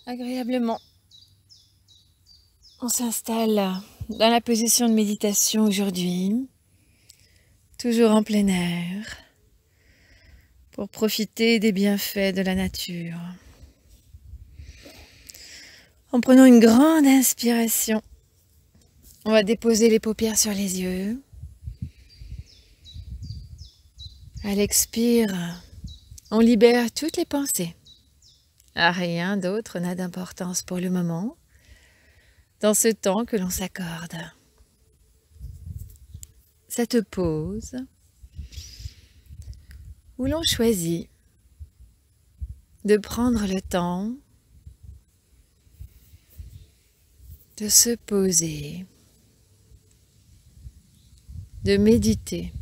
agréablement. On s'installe dans la position de méditation aujourd'hui, toujours en plein air, pour profiter des bienfaits de la nature. En prenant une grande inspiration, on va déposer les paupières sur les yeux. À l'expire, on libère toutes les pensées. Rien d'autre n'a d'importance pour le moment, dans ce temps que l'on s'accorde. Cette pause où l'on choisit de prendre le temps de se poser, de méditer,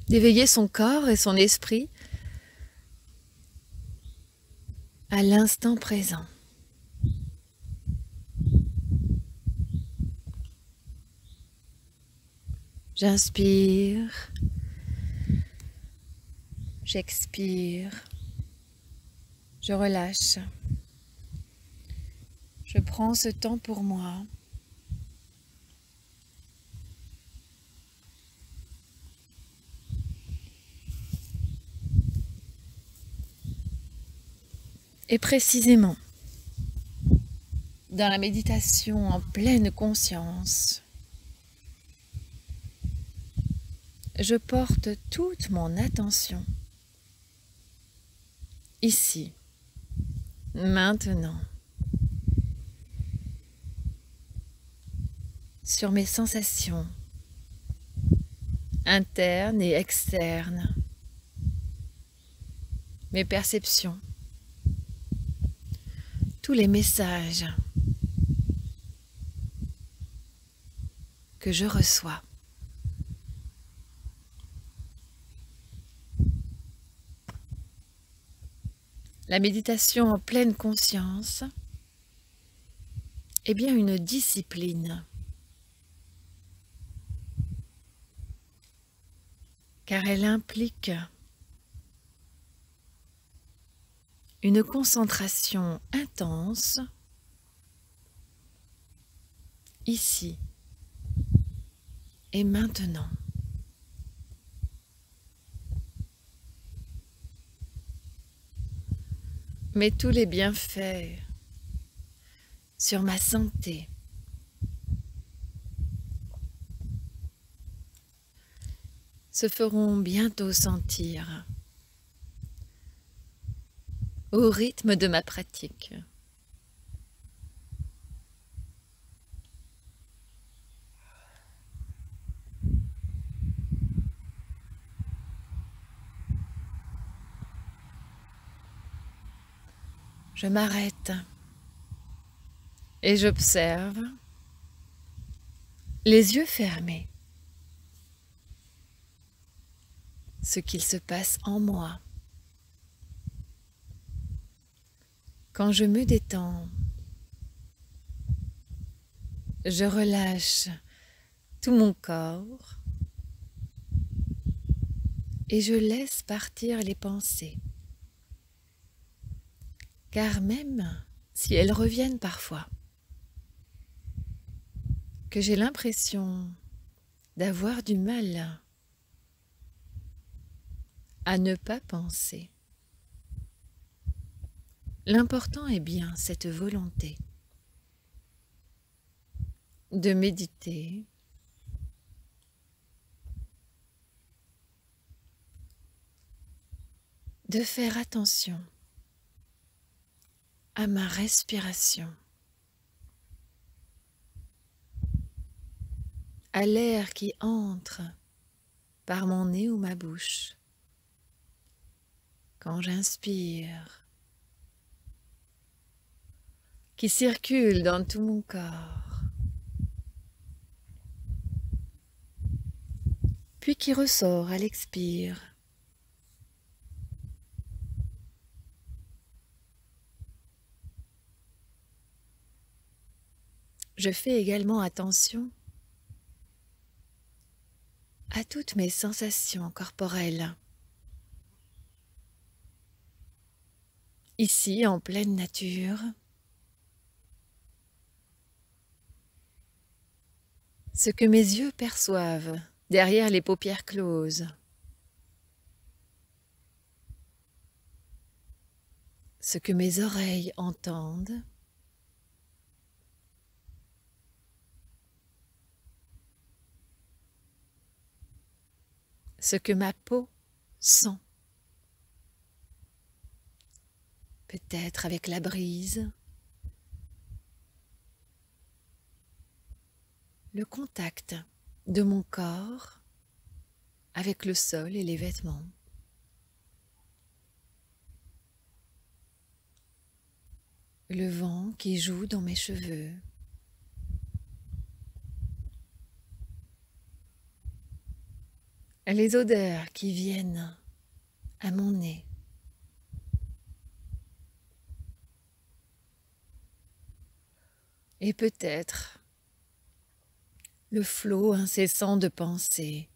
d'éveiller son corps et son esprit à l'instant présent. J'inspire, j'expire, je relâche. Je prends ce temps pour moi. Et précisément, dans la méditation en pleine conscience, je porte toute mon attention ici, maintenant, sur mes sensations internes et externes, mes perceptions, tous les messages que je reçois. La méditation en pleine conscience est bien une discipline, car elle implique une concentration intense ici et maintenant. Mais tous les bienfaits sur ma santé se feront bientôt sentir au rythme de ma pratique. Je m'arrête et j'observe, les yeux fermés, ce qu'il se passe en moi. Quand je me détends, je relâche tout mon corps et je laisse partir les pensées. Car même si elles reviennent parfois, que j'ai l'impression d'avoir du mal à ne pas penser, l'important est bien cette volonté de méditer, de faire attention à ma respiration, à l'air qui entre par mon nez ou ma bouche quand j'inspire, qui circule dans tout mon corps, puis qui ressort à l'expire. Je fais également attention à toutes mes sensations corporelles, ici en pleine nature. Ce que mes yeux perçoivent derrière les paupières closes. Ce que mes oreilles entendent. Ce que ma peau sent. Peut-être avec la brise. Le contact de mon corps avec le sol et les vêtements. Le vent qui joue dans mes cheveux. Les odeurs qui viennent à mon nez. Et peut-être le flot incessant de pensées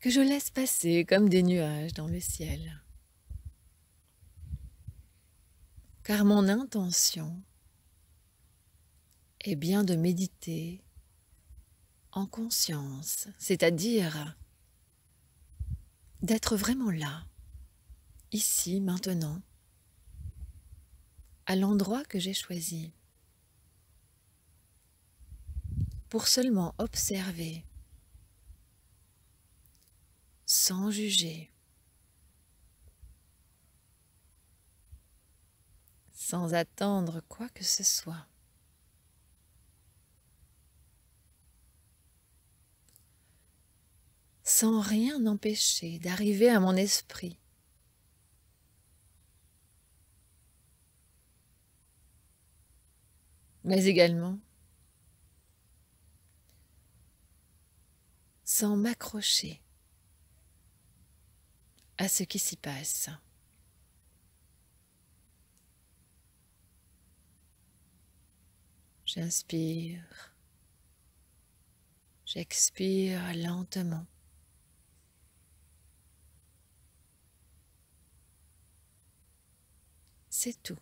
que je laisse passer comme des nuages dans le ciel. Car mon intention est bien de méditer en conscience, c'est-à-dire d'être vraiment là, ici, maintenant, à l'endroit que j'ai choisi, pour seulement observer, sans juger, sans attendre quoi que ce soit. Sans rien empêcher d'arriver à mon esprit. Mais également sans m'accrocher à ce qui s'y passe. J'inspire, j'expire lentement. C'est tout.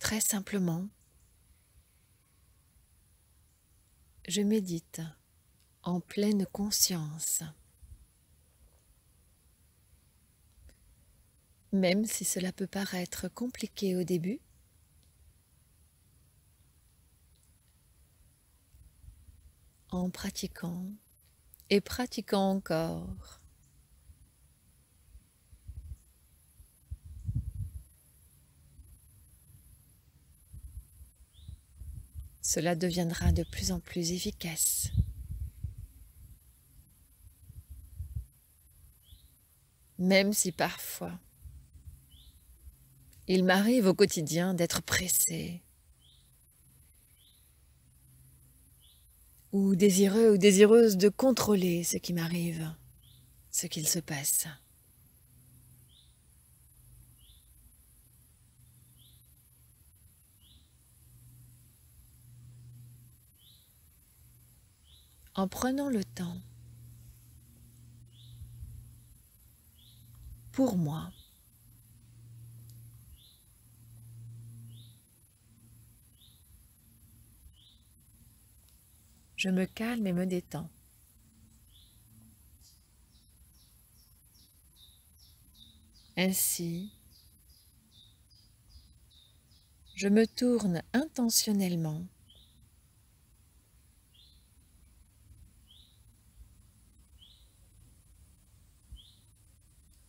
Très simplement, je médite en pleine conscience. Même si cela peut paraître compliqué au début, en pratiquant et pratiquant encore, cela deviendra de plus en plus efficace. Même si parfois, il m'arrive au quotidien d'être pressé, ou désireux ou désireuse de contrôler ce qui m'arrive, ce qu'il se passe. En prenant le temps pour moi, je me calme et me détends. Ainsi, je me tourne intentionnellement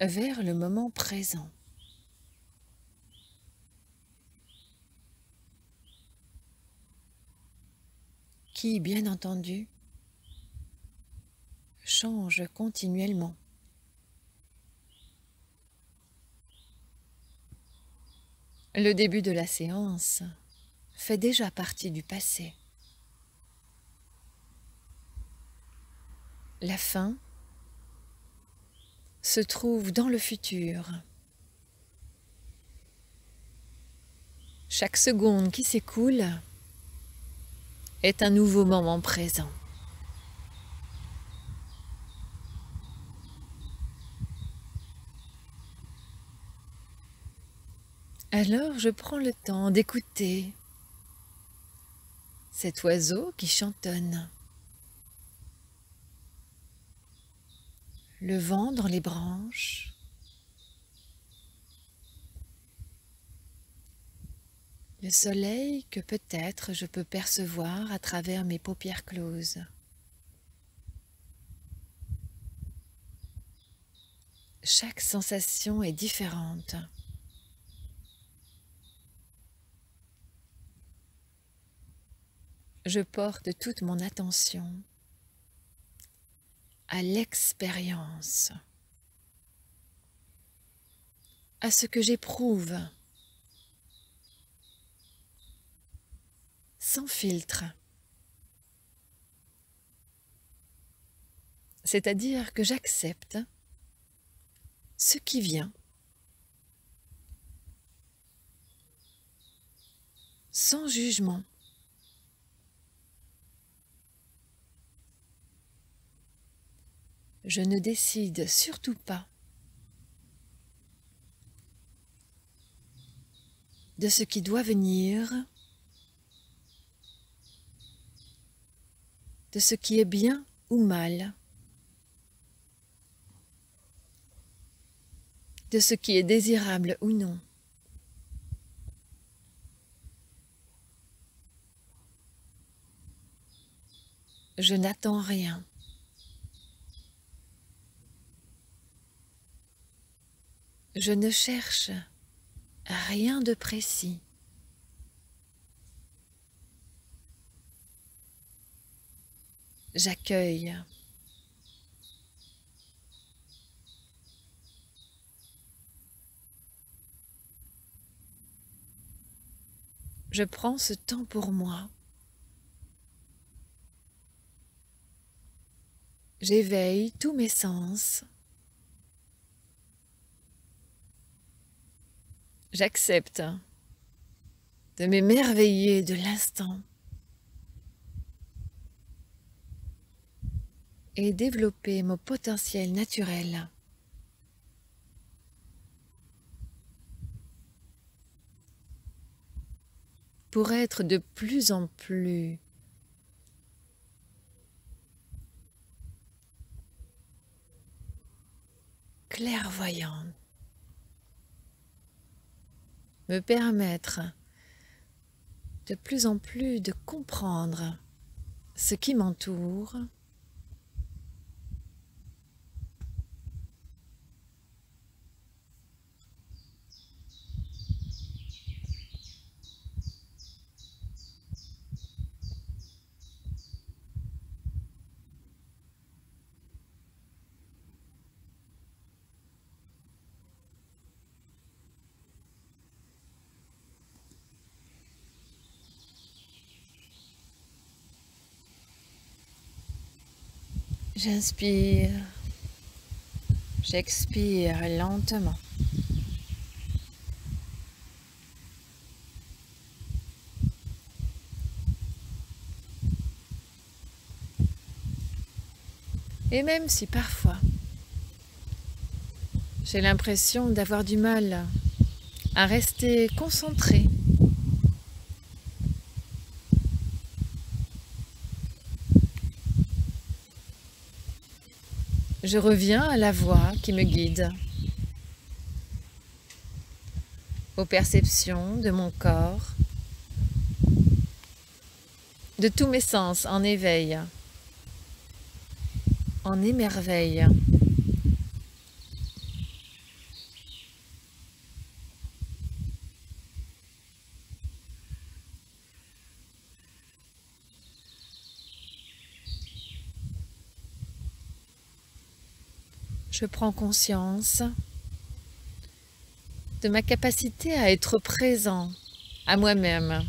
vers le moment présent. Qui, bien entendu, change continuellement. Le début de la séance fait déjà partie du passé. La fin se trouve dans le futur. Chaque seconde qui s'écoule est un nouveau moment présent. Alors je prends le temps d'écouter cet oiseau qui chantonne, le vent dans les branches, le soleil que peut-être je peux percevoir à travers mes paupières closes. Chaque sensation est différente. Je porte toute mon attention à l'expérience, à ce que j'éprouve, sans filtre. C'est-à-dire que j'accepte ce qui vient, sans jugement. Je ne décide surtout pas de ce qui doit venir, de ce qui est bien ou mal, de ce qui est désirable ou non. Je n'attends rien. Je ne cherche rien de précis. J'accueille. Je prends ce temps pour moi. J'éveille tous mes sens. J'accepte de m'émerveiller de l'instant et développer mon potentiel naturel. Pour être de plus en plus clairvoyante, me permettre de plus en plus de comprendre ce qui m'entoure, j'inspire, j'expire lentement. Et même si parfois j'ai l'impression d'avoir du mal à rester concentrée, je reviens à la voix qui me guide, aux perceptions de mon corps, de tous mes sens en éveil, en émerveille. Je prends conscience de ma capacité à être présent à moi-même,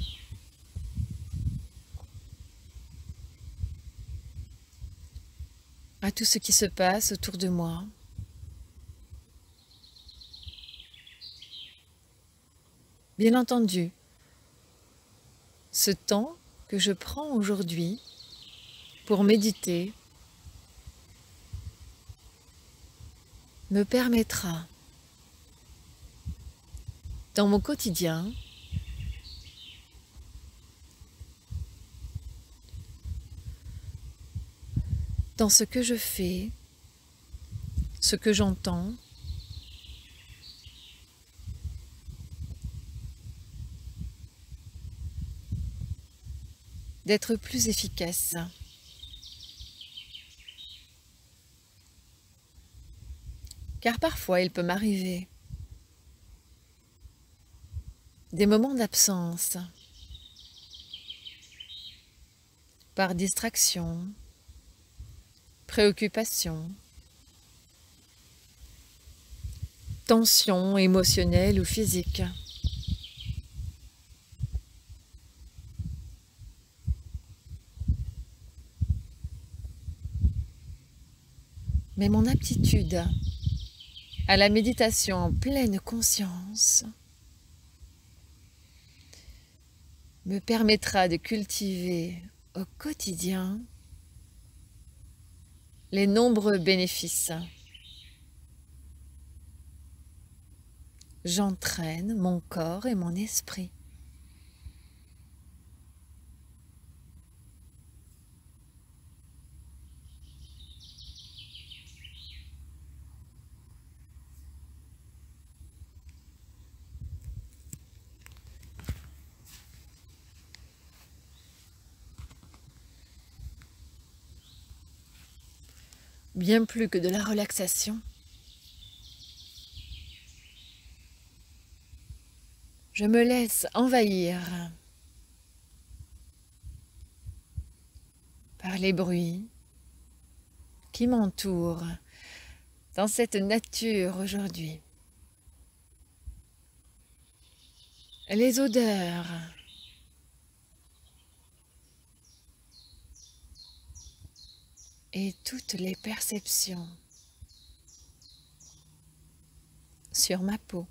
à tout ce qui se passe autour de moi. Bien entendu, ce temps que je prends aujourd'hui pour méditer me permettra, dans mon quotidien, dans ce que je fais, ce que j'entends, d'être plus efficace. Car parfois il peut m'arriver des moments d'absence, par distraction, préoccupation, tension émotionnelle ou physique. Mais mon aptitude à la méditation en pleine conscience me permettra de cultiver au quotidien les nombreux bénéfices. J'entraîne mon corps et mon esprit. Bien plus que de la relaxation, je me laisse envahir par les bruits qui m'entourent dans cette nature aujourd'hui. Les odeurs, et toutes les perceptions sur ma peau.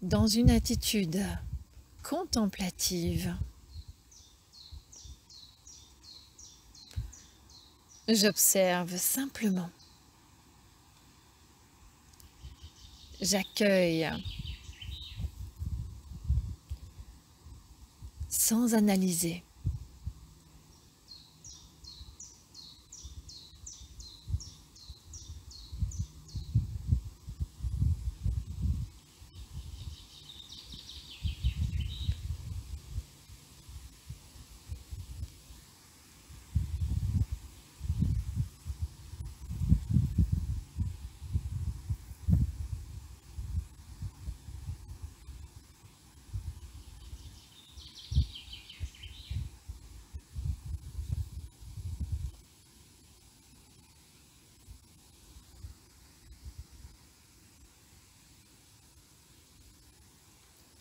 Dans une attitude contemplative, j'observe simplement. J'accueille sans analyser.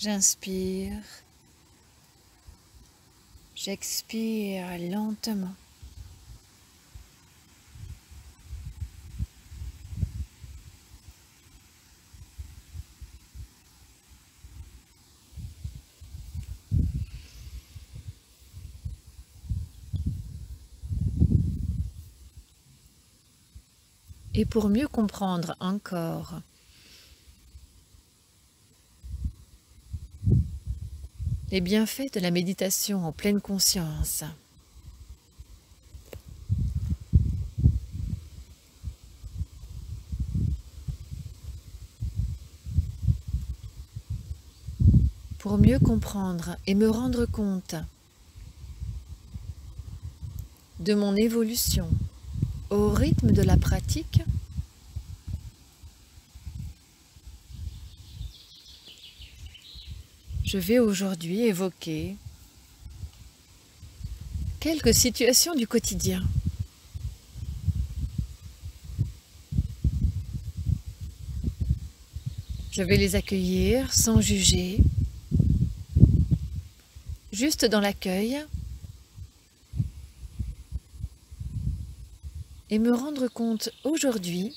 J'inspire, j'expire lentement. Et pour mieux comprendre encore les bienfaits de la méditation en pleine conscience, pour mieux comprendre et me rendre compte de mon évolution au rythme de la pratique, je vais aujourd'hui évoquer quelques situations du quotidien. Je vais les accueillir sans juger, juste dans l'accueil, et me rendre compte aujourd'hui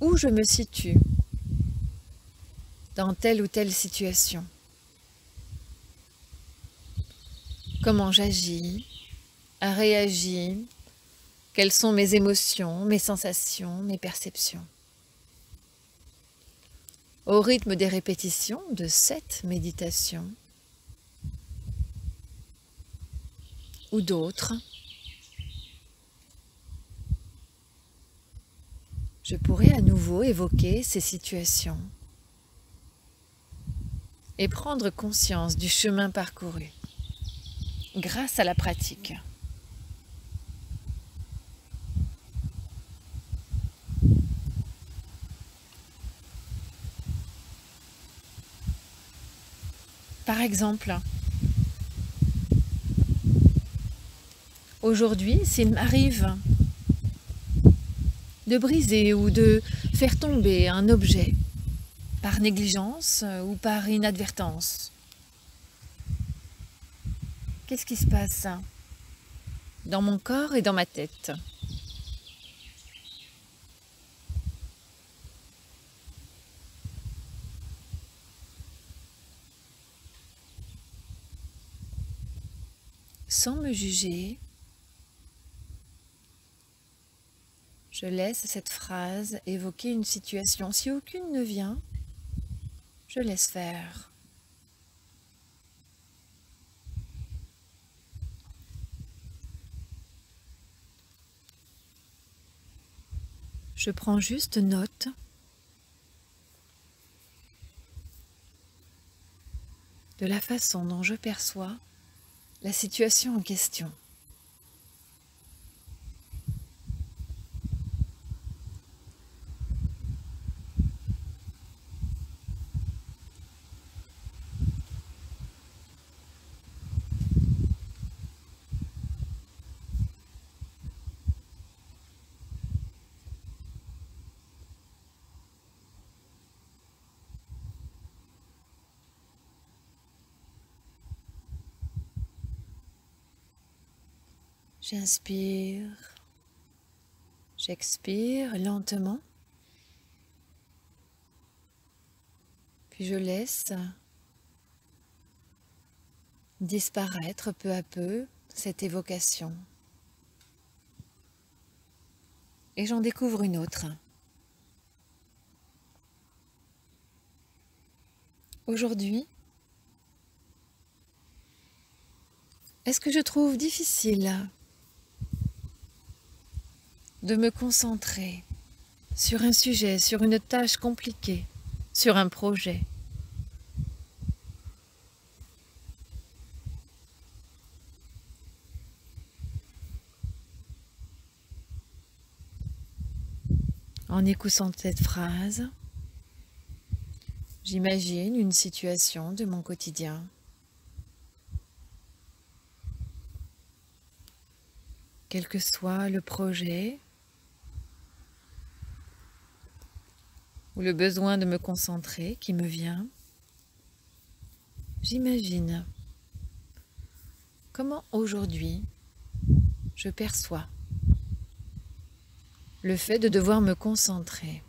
où je me situe dans telle ou telle situation. Comment j'agis, réagis, quelles sont mes émotions, mes sensations, mes perceptions. Au rythme des répétitions de cette méditation ou d'autres, je pourrais à nouveau évoquer ces situations et prendre conscience du chemin parcouru grâce à la pratique. Par exemple, aujourd'hui, s'il m'arrive de briser ou de faire tomber un objet par négligence ou par inadvertance, qu'est-ce qui se passe dans mon corps et dans ma tête? Sans me juger, je laisse cette phrase évoquer une situation. Si aucune ne vient, je laisse faire. Je prends juste note de la façon dont je perçois la situation en question. J'inspire, j'expire lentement, puis je laisse disparaître peu à peu cette évocation. Et j'en découvre une autre. Aujourd'hui, est-ce que je trouve difficile de me concentrer sur un sujet, sur une tâche compliquée, sur un projet? En écoutant cette phrase, j'imagine une situation de mon quotidien. Quel que soit le projet ou le besoin de me concentrer qui me vient, j'imagine comment aujourd'hui je perçois le fait de devoir me concentrer.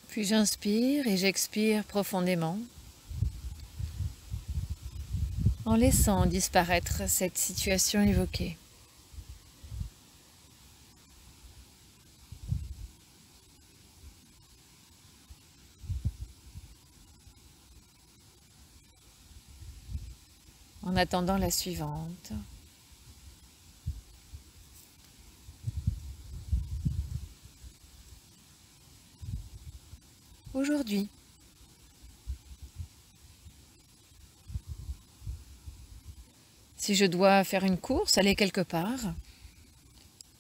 Puis j'inspire et j'expire profondément en laissant disparaître cette situation évoquée. En en attendant la suivante. Aujourd'hui, si je dois faire une course, aller quelque part,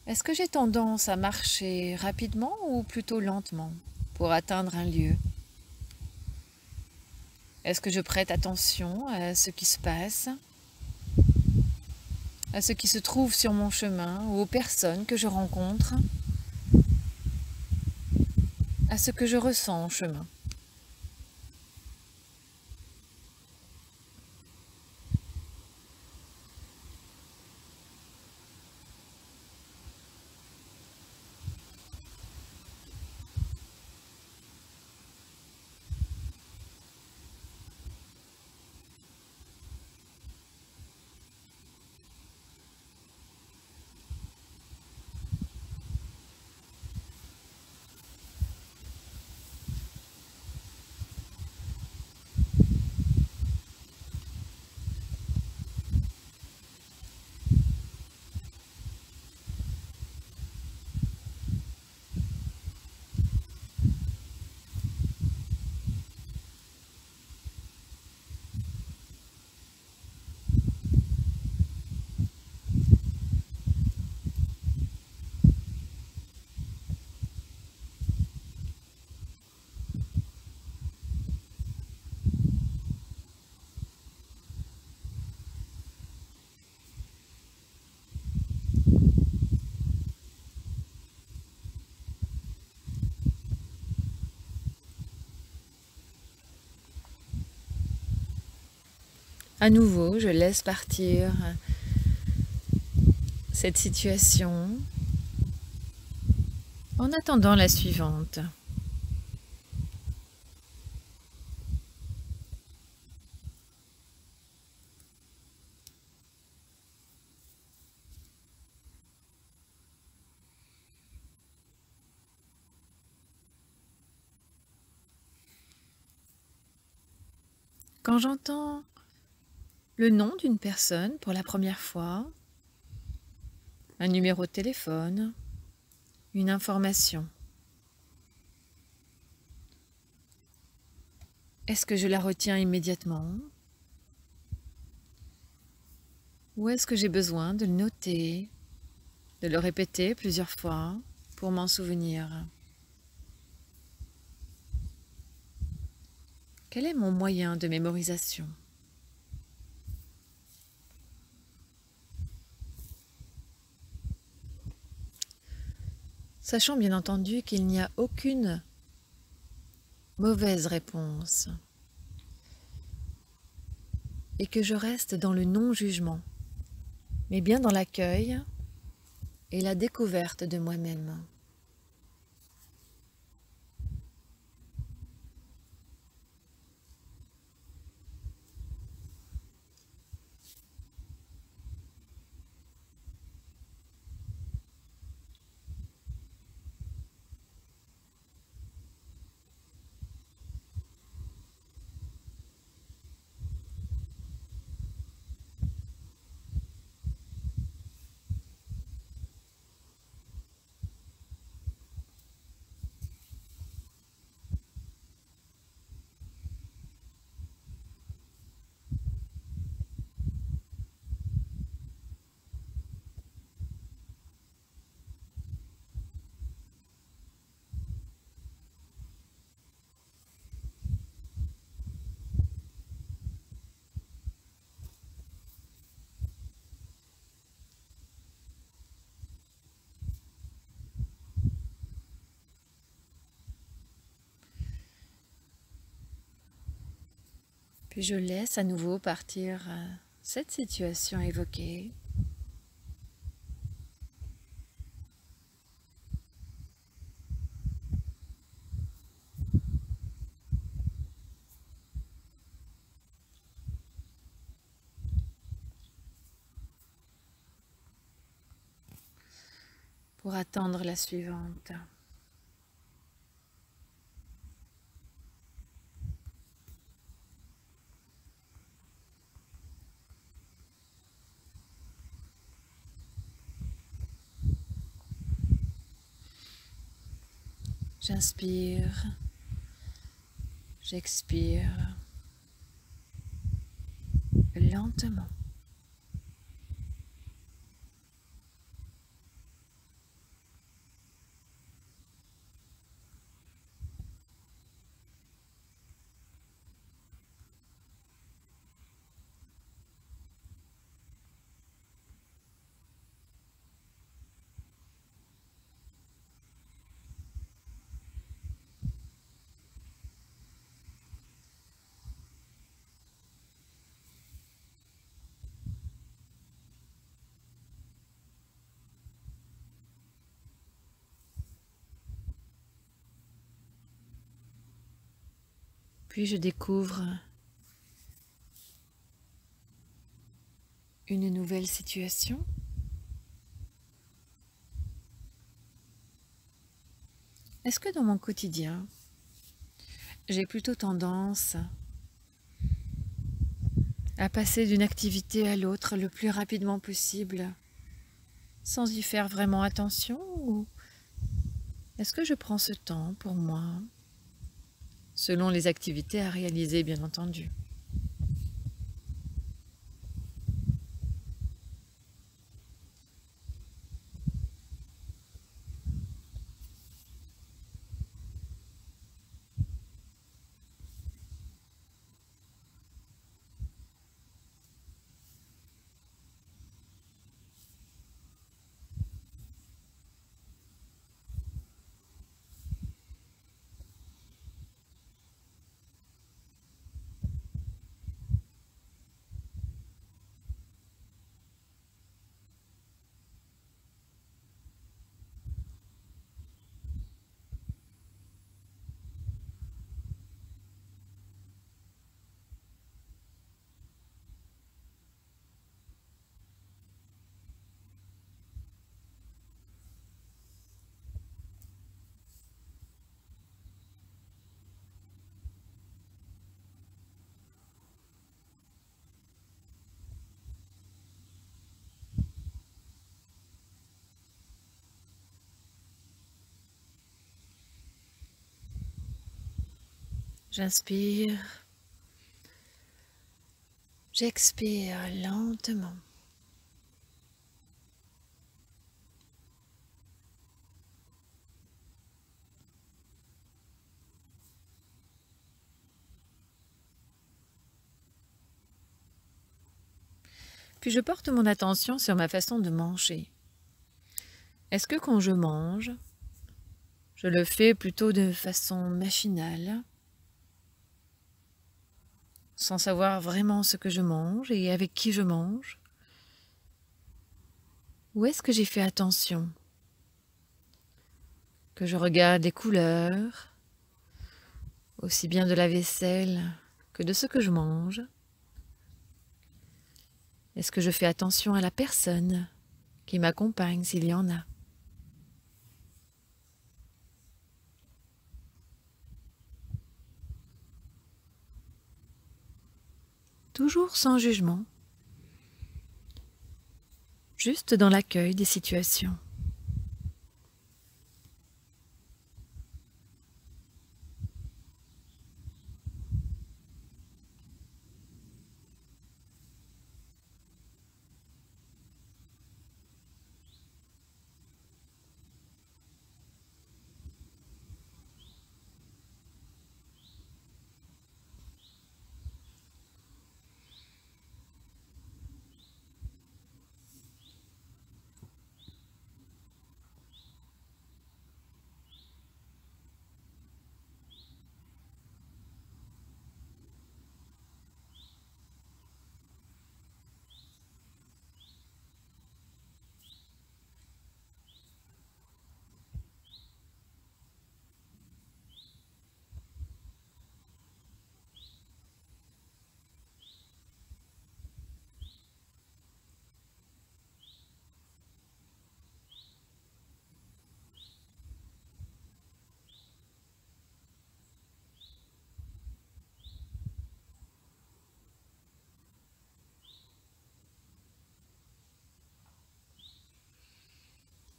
est-ce que j'ai tendance à marcher rapidement ou plutôt lentement pour atteindre un lieu? Est-ce que je prête attention à ce qui se passe, à ce qui se trouve sur mon chemin ou aux personnes que je rencontre, à ce que je ressens en chemin? À nouveau, je laisse partir cette situation en attendant la suivante. Quand j'entends le nom d'une personne pour la première fois, un numéro de téléphone, une information, est-ce que je la retiens immédiatement? Ou est-ce que j'ai besoin de le noter, de le répéter plusieurs fois pour m'en souvenir? Quel est mon moyen de mémorisation? Sachant bien entendu qu'il n'y a aucune mauvaise réponse et que je reste dans le non-jugement, mais bien dans l'accueil et la découverte de moi-même. Puis je laisse à nouveau partir cette situation évoquée. Pour attendre la suivante. J'inspire, j'expire lentement. Puis je découvre une nouvelle situation. Est-ce que dans mon quotidien, j'ai plutôt tendance à passer d'une activité à l'autre le plus rapidement possible, sans y faire vraiment attention, ou est-ce que je prends ce temps pour moi, selon les activités à réaliser, bien entendu? J'inspire, j'expire lentement. Puis je porte mon attention sur ma façon de manger. Est-ce que quand je mange, je le fais plutôt de façon machinale, sans savoir vraiment ce que je mange et avec qui je mange? Ou est-ce que j'ai fait attention, que je regarde les couleurs, aussi bien de la vaisselle que de ce que je mange? Est-ce que je fais attention à la personne qui m'accompagne s'il y en a? Toujours sans jugement, juste dans l'accueil des situations.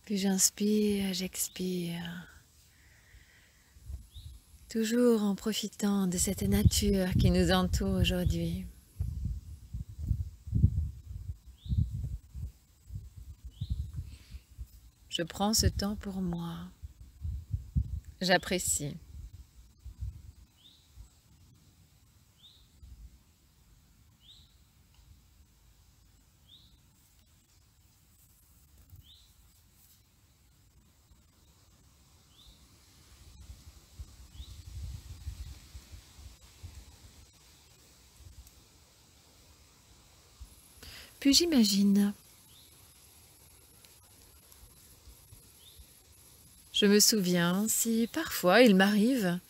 Puis j'inspire, j'expire toujours en profitant de cette nature qui nous entoure aujourd'hui. Je prends ce temps pour moi. J'apprécie. Puis j'imagine. Je me souviens si parfois il m'arrive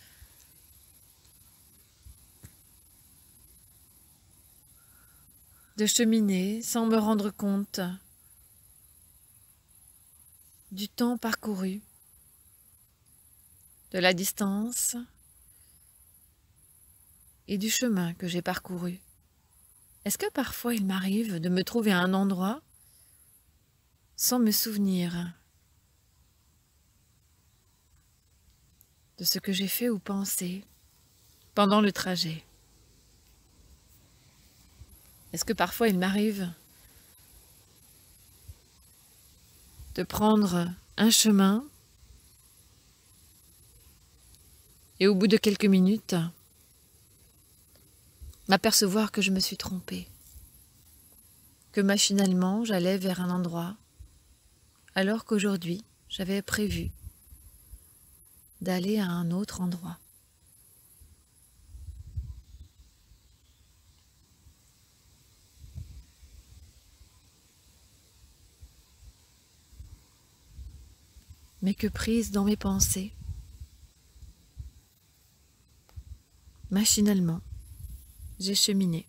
de cheminer sans me rendre compte du temps parcouru, de la distance et du chemin que j'ai parcouru. Est-ce que parfois il m'arrive de me trouver à un endroit sans me souvenir de ce que j'ai fait ou pensé pendant le trajet? Est-ce que parfois il m'arrive de prendre un chemin et au bout de quelques minutes, m'apercevoir que je me suis trompée, que machinalement j'allais vers un endroit, alors qu'aujourd'hui j'avais prévu d'aller à un autre endroit. Mais que prise dans mes pensées, machinalement, j'ai cheminé.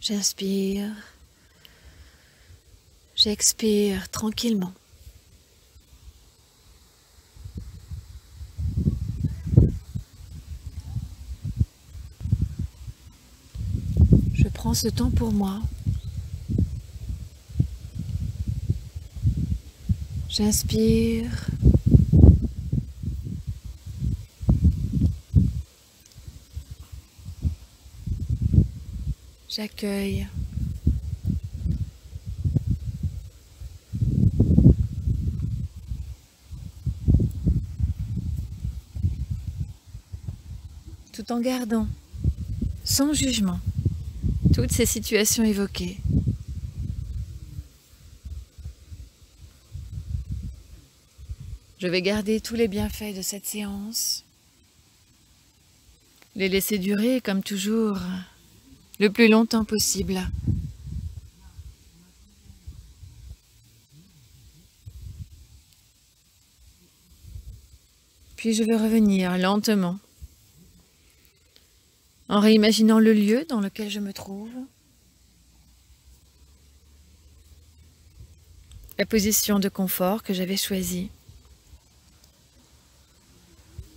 J'inspire, j'expire tranquillement. Je prends ce temps pour moi. J'inspire. J'accueille. Tout en gardant, sans jugement, toutes ces situations évoquées. Je vais garder tous les bienfaits de cette séance, les laisser durer comme toujours le plus longtemps possible. Puis je vais revenir lentement, en réimaginant le lieu dans lequel je me trouve, la position de confort que j'avais choisie,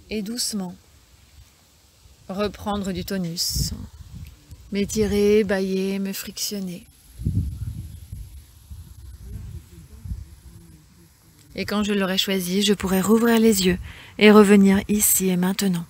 et doucement reprendre du tonus m'étirer, bâiller, me frictionner. Et quand je l'aurai choisi, je pourrai rouvrir les yeux et revenir ici et maintenant.